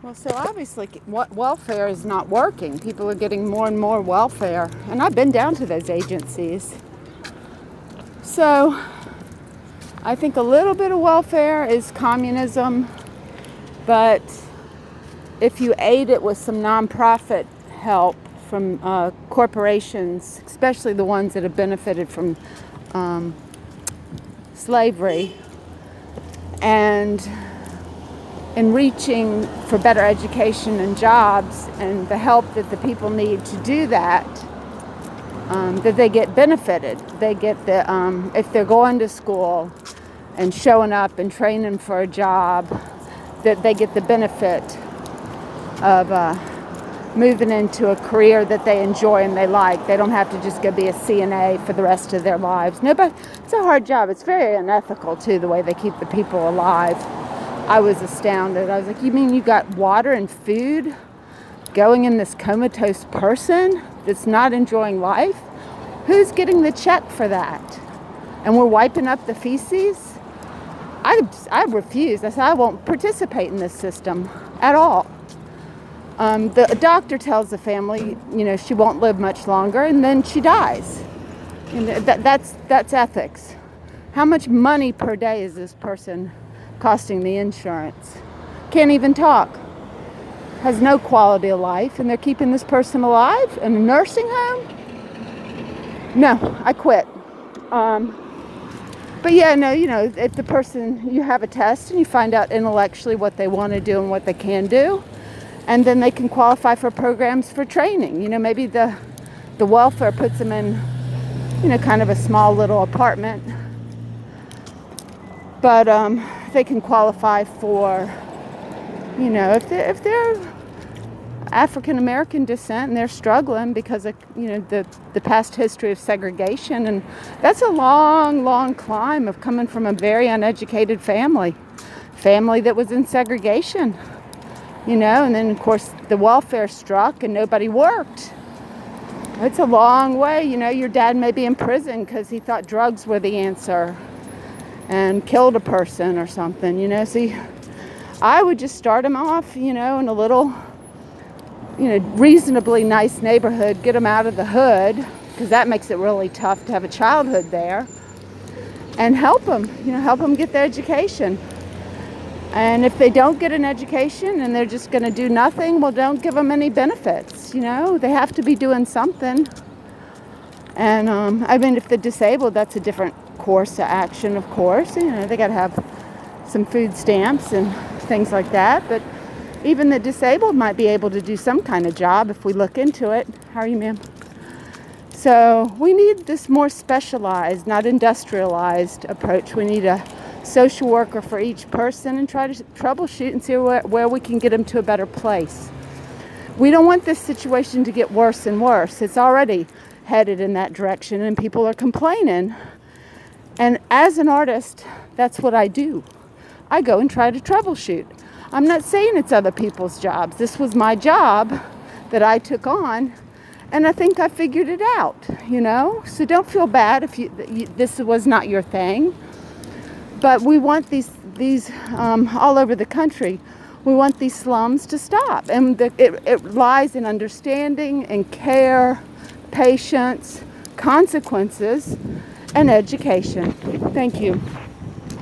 Well, so obviously what welfare is not working. People are getting more and more welfare. And I've been down to those agencies. So I think a little bit of welfare is communism. But if you aid it with some nonprofit help from corporations, especially the ones that have benefited from slavery, and in reaching for better education and jobs and the help that the people need to do that, that they get benefited. They get the, if they're going to school and showing up and training for a job, that they get the benefit of moving into a career that they enjoy and they like. They don't have to just go be a CNA for the rest of their lives. No, but it's a hard job. It's very unethical, too, the way they keep the people alive. I was astounded. I was like, you mean you got water and food going in this comatose person that's not enjoying life? Who's getting the check for that? And we're wiping up the feces? I refused. I said, I won't participate in this system at all. The doctor tells the family, she won't live much longer, and then she dies. And that's ethics. How much money per day is this person costing the insurance? Can't even talk. Has no quality of life, and they're keeping this person alive in a nursing home? No, I quit. But yeah, no, if the person, you have a test and you find out intellectually what they want to do and what they can do, and then they can qualify for programs for training. Maybe the welfare puts them in, kind of a small little apartment. But they can qualify for, if they're African American descent and they're struggling because of, the past history of segregation. And that's a long, long climb of coming from a very uneducated family that was in segregation, and then, of course, the welfare struck and nobody worked. It's a long way. Your dad may be in prison because he thought drugs were the answer and killed a person or something, See, I would just start them off, in a little, reasonably nice neighborhood, get them out of the hood, because that makes it really tough to have a childhood there, and help them get their education. And if they don't get an education and they're just going to do nothing, well, don't give them any benefits, They have to be doing something. And, if they're disabled, that's a different course of action, of course. They got to have some food stamps and things like that. But even the disabled might be able to do some kind of job if we look into it. How are you, ma'am? So we need this more specialized, not industrialized approach. We need a social worker for each person and try to troubleshoot and see where we can get them to a better place. We don't want this situation to get worse and worse. It's already headed in that direction and people are complaining. And as an artist, that's what I do. I go and try to troubleshoot. I'm not saying it's other people's jobs. This was my job that I took on, and I think I figured it out, So don't feel bad if this was not your thing. But we want these all over the country. We want these slums to stop. And it lies in understanding and care, patience, consequences, and education. Thank you.